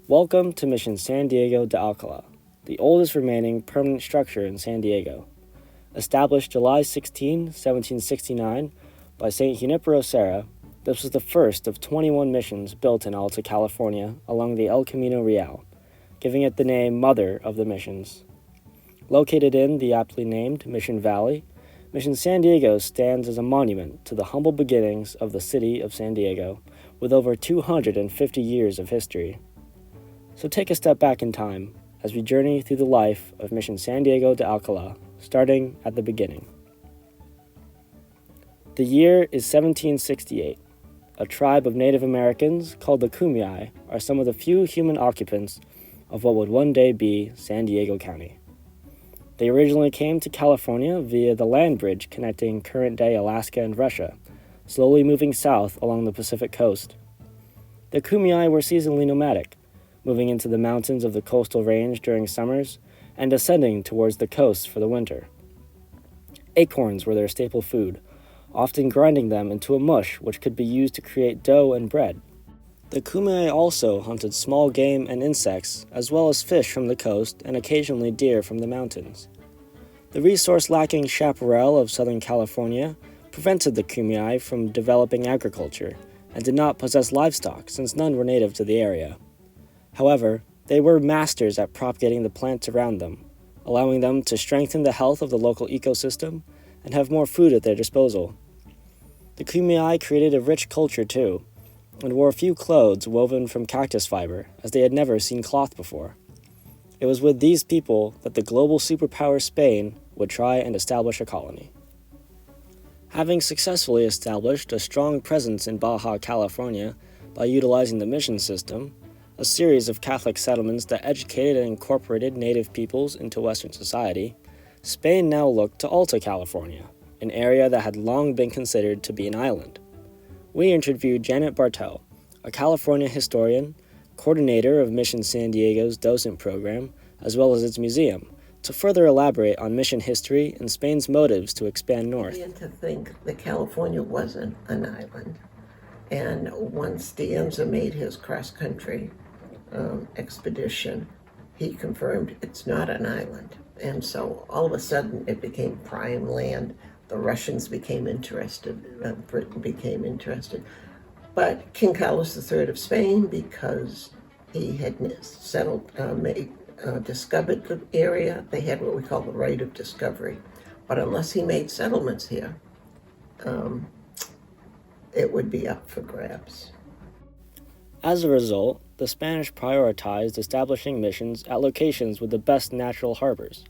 Welcome to Mission San Diego de Alcala, the oldest remaining permanent structure in San Diego. Established July 16, 1769, by St. Junipero Serra, this was the first of 21 missions built in Alta California along the El Camino Real, giving it the name Mother of the Missions. Located in the aptly named Mission Valley, Mission San Diego stands as a monument to the humble beginnings of the city of San Diego, with over 250 years of history. So take a step back in time as we journey through the life of Mission San Diego de Alcala, starting at the beginning. The year is 1768. A tribe of Native Americans called the Kumeyaay are some of the few human occupants of what would one day be San Diego County. They originally came to California via the land bridge connecting current-day Alaska and Russia, slowly moving south along the Pacific coast. The Kumeyaay were seasonally nomadic, moving into the mountains of the coastal range during summers and ascending towards the coast for the winter. Acorns were their staple food, often grinding them into a mush which could be used to create dough and bread. The Kumeyaay also hunted small game and insects, as well as fish from the coast and occasionally deer from the mountains. The resource-lacking chaparral of Southern California prevented the Kumeyaay from developing agriculture and did not possess livestock since none were native to the area. However, they were masters at propagating the plants around them, allowing them to strengthen the health of the local ecosystem and have more food at their disposal. The Kumeyaay created a rich culture too, and wore a few clothes woven from cactus fiber, as they had never seen cloth before. It was with these people that the global superpower Spain would try and establish a colony. Having successfully established a strong presence in Baja California by utilizing the mission system, a series of Catholic settlements that educated and incorporated native peoples into Western society, Spain now looked to Alta California, an area that had long been considered to be an island. We interviewed Janet Bartel, a California historian, coordinator of Mission San Diego's docent program, as well as its museum, to further elaborate on mission history and Spain's motives to expand north. I began to think that California wasn't an island. And once Dianza made his cross-country expedition, he confirmed it's not an island. And so all of a sudden it became prime land. The Russians became interested, Britain became interested. But King Carlos III of Spain, because he had settled, discovered the area, they had what we call the right of discovery. But unless he made settlements here, it would be up for grabs. As a result, the Spanish prioritized establishing missions at locations with the best natural harbors,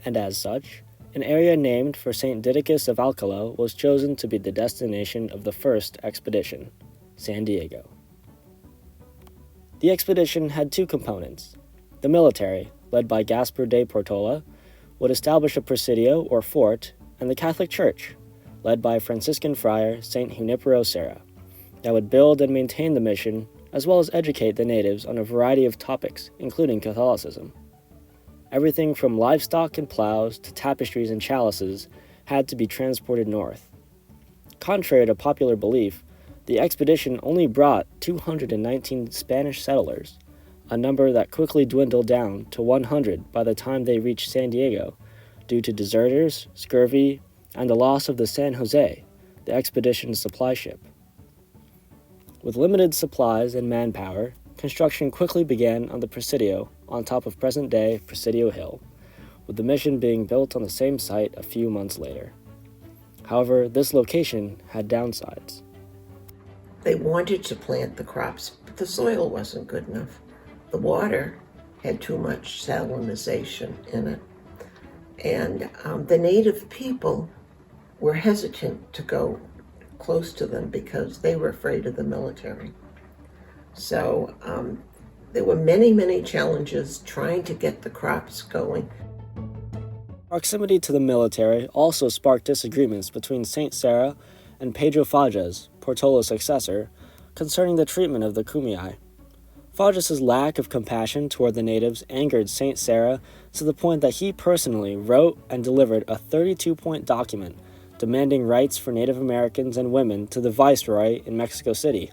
and as such, an area named for St. Didacus of Alcala was chosen to be the destination of the first expedition, San Diego. The expedition had two components. The military, led by Gaspar de Portola, would establish a presidio or fort, and the Catholic Church, led by Franciscan friar St. Junipero Serra, that would build and maintain the mission as well as educate the natives on a variety of topics, including Catholicism. Everything from livestock and plows to tapestries and chalices had to be transported north. Contrary to popular belief, the expedition only brought 219 Spanish settlers, a number that quickly dwindled down to 100 by the time they reached San Diego, due to deserters, scurvy, and the loss of the San Jose, the expedition's supply ship. With limited supplies and manpower, construction quickly began on the Presidio on top of present-day Presidio Hill, with the mission being built on the same site a few months later. However, this location had downsides. They wanted to plant the crops, but the soil wasn't good enough. The water had too much salinization in it. And the native people were hesitant to go close to them because they were afraid of the military. So there were many, many challenges trying to get the crops going. Proximity to the military also sparked disagreements between St. Serra and Pedro Fages, Portola's successor, concerning the treatment of the Kumeyaay. Fages' lack of compassion toward the natives angered St. Serra to the point that he personally wrote and delivered a 32-point document demanding rights for Native Americans and women to the Viceroy in Mexico City.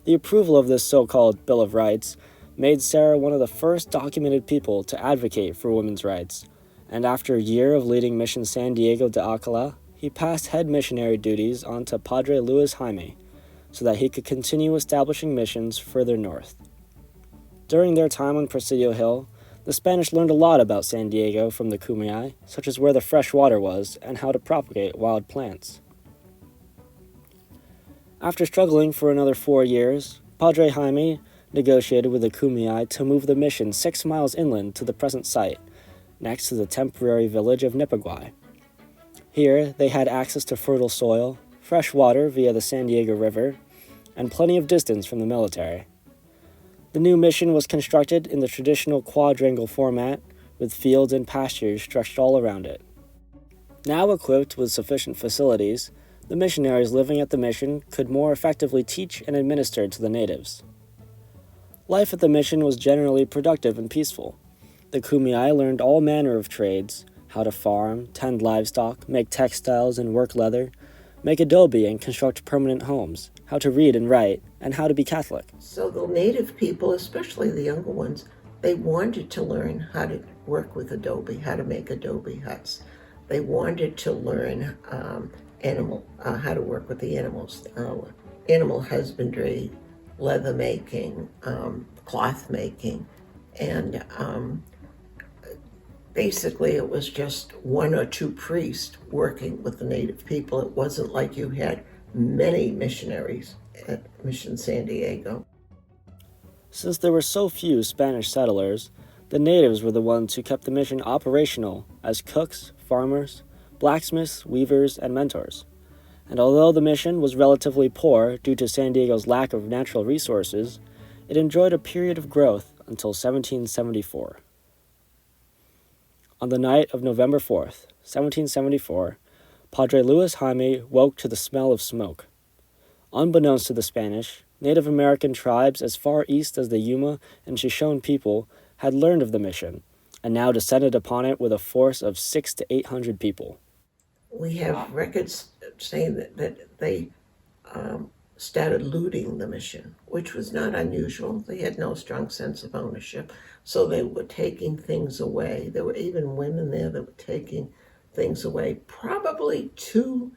The approval of this so-called Bill of Rights made Sarah one of the first documented people to advocate for women's rights, and after a year of leading Mission San Diego de Alcala, he passed head missionary duties on to Padre Luis Jaime so that he could continue establishing missions further north. During their time on Presidio Hill, the Spanish learned a lot about San Diego from the Kumeyaay, such as where the fresh water was and how to propagate wild plants. After struggling for another 4 years, Padre Jaime negotiated with the Kumeyaay to move the mission 6 miles inland to the present site, next to the temporary village of Nipaguay. Here, they had access to fertile soil, fresh water via the San Diego River, and plenty of distance from the military. The new mission was constructed in the traditional quadrangle format, with fields and pastures stretched all around it. Now equipped with sufficient facilities, the missionaries living at the mission could more effectively teach and administer to the natives. Life at the mission was generally productive and peaceful. The Kumeyaay learned all manner of trades: how to farm, tend livestock, make textiles and work leather, make adobe and construct permanent homes, how to read and write, and how to be Catholic. So the native people, especially the younger ones, they wanted to learn how to work with adobe, how to make adobe huts. They wanted to learn how to work with the animals, animal husbandry, leather making, cloth making, and basically it was just 1 or 2 priests working with the native people. It wasn't like you had many missionaries at Mission San Diego. Since there were so few Spanish settlers, the natives were the ones who kept the mission operational as cooks, farmers, blacksmiths, weavers, and mentors. And although the mission was relatively poor due to San Diego's lack of natural resources, it enjoyed a period of growth until 1774. On the night of November 4th, 1774, Padre Luis Jaime woke to the smell of smoke. Unbeknownst to the Spanish, Native American tribes as far east as the Yuma and Shoshone people had learned of the mission, and now descended upon it with a force of 600 to 800 people. We have records saying that they started looting the mission, which was not unusual. They had no strong sense of ownership, so they were taking things away. There were even women there that were taking things away, probably to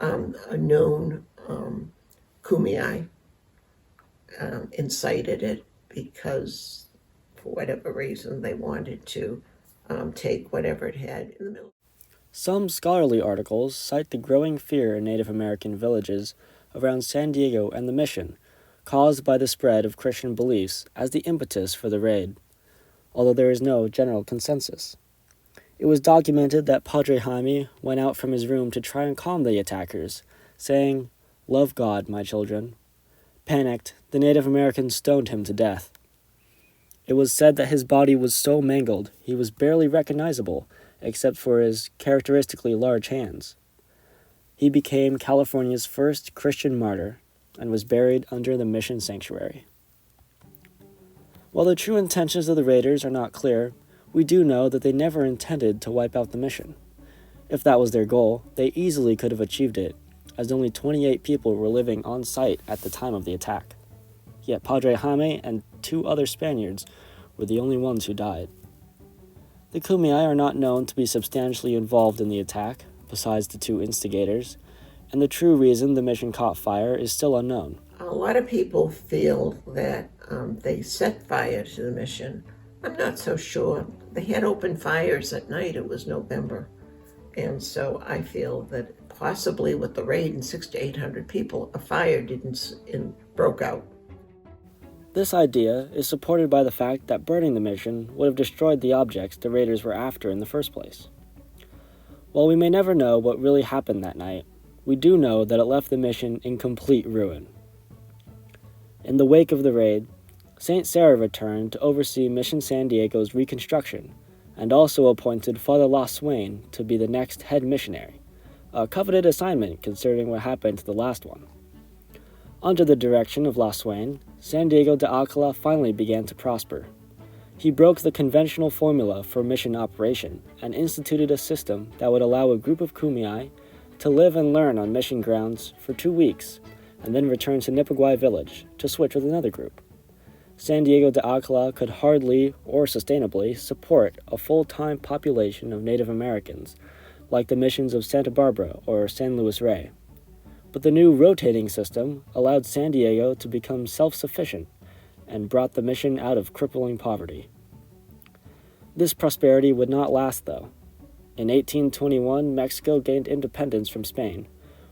a known Kumeyaay incited it because, for whatever reason, they wanted to take whatever it had in the middle. Some scholarly articles cite the growing fear in Native American villages around San Diego and the mission, caused by the spread of Christian beliefs, as the impetus for the raid, although there is no general consensus. It was documented that Padre Jaime went out from his room to try and calm the attackers, saying, "Love God, my children." Panicked, the Native Americans stoned him to death. It was said that his body was so mangled he was barely recognizable, except for his characteristically large hands. He became California's first Christian martyr and was buried under the mission sanctuary. While the true intentions of the raiders are not clear, we do know that they never intended to wipe out the mission. If that was their goal, they easily could have achieved it, as only 28 people were living on site at the time of the attack. Yet Padre Jaime and 2 other Spaniards were the only ones who died. The Kumeyaay are not known to be substantially involved in the attack, besides the 2 instigators, and the true reason the mission caught fire is still unknown. A lot of people feel that they set fire to the mission. I'm not so sure. They had open fires at night. It was November. And so I feel that possibly with the raid and 600 to 800 people, a fire broke out. This idea is supported by the fact that burning the mission would have destroyed the objects the raiders were after in the first place. While we may never know what really happened that night, we do know that it left the mission in complete ruin. In the wake of the raid, St. Sarah returned to oversee Mission San Diego's reconstruction, and also appointed Father La Swain to be the next head missionary, a coveted assignment considering what happened to the last one. Under the direction of La Swain, San Diego de Alcala finally began to prosper. He broke the conventional formula for mission operation and instituted a system that would allow a group of Kumeyaay to live and learn on mission grounds for 2 weeks, and then return to Nipaguay village to switch with another group. San Diego de Alcala could hardly or sustainably support a full-time population of Native Americans, like the missions of Santa Barbara or San Luis Rey. But the new rotating system allowed San Diego to become self-sufficient and brought the mission out of crippling poverty. This prosperity would not last, though. In 1821, Mexico gained independence from Spain,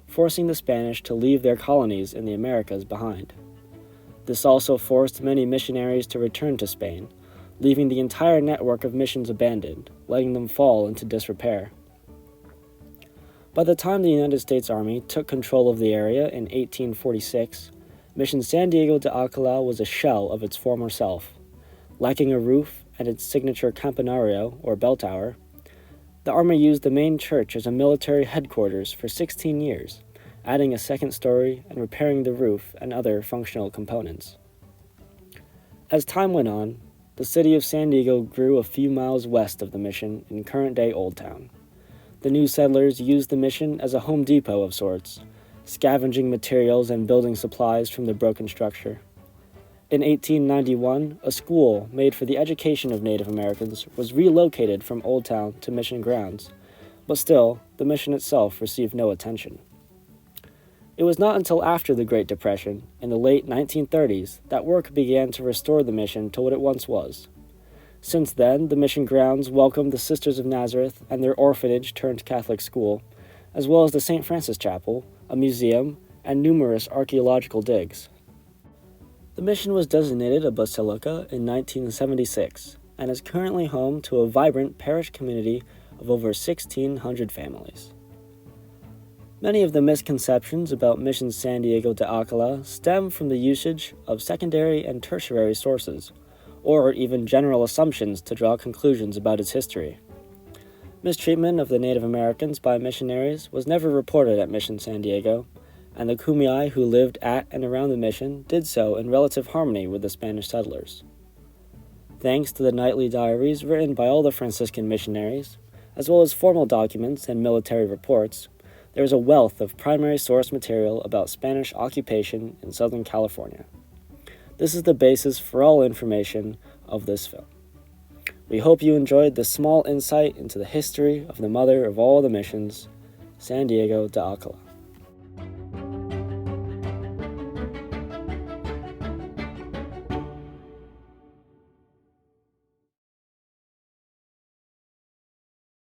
forcing the Spanish to leave their colonies in the Americas behind. This also forced many missionaries to return to Spain, leaving the entire network of missions abandoned, letting them fall into disrepair. By the time the United States Army took control of the area in 1846, Mission San Diego de Alcala was a shell of its former self. Lacking a roof and its signature campanario, or bell tower, the Army used the main church as a military headquarters for 16 years, adding a second story and repairing the roof and other functional components. As time went on, the city of San Diego grew a few miles west of the mission in current-day Old Town. The new settlers used the mission as a Home Depot of sorts, scavenging materials and building supplies from the broken structure. In 1891, a school made for the education of Native Americans was relocated from Old Town to mission grounds, but still, the mission itself received no attention. It was not until after the Great Depression, in the late 1930s, that work began to restore the mission to what it once was. Since then, the mission grounds welcomed the Sisters of Nazareth and their orphanage-turned-Catholic school, as well as the St. Francis Chapel, a museum, and numerous archaeological digs. The mission was designated a basilica in 1976, and is currently home to a vibrant parish community of over 1,600 families. Many of the misconceptions about Mission San Diego de Alcala stem from the usage of secondary and tertiary sources, or even general assumptions to draw conclusions about its history. Mistreatment of the Native Americans by missionaries was never reported at Mission San Diego, and the Kumeyaay who lived at and around the mission did so in relative harmony with the Spanish settlers. Thanks to the nightly diaries written by all the Franciscan missionaries, as well as formal documents and military reports, there is a wealth of primary source material about Spanish occupation in Southern California. This is the basis for all information of this film. We hope you enjoyed this small insight into the history of the mother of all the missions, San Diego de Alcala.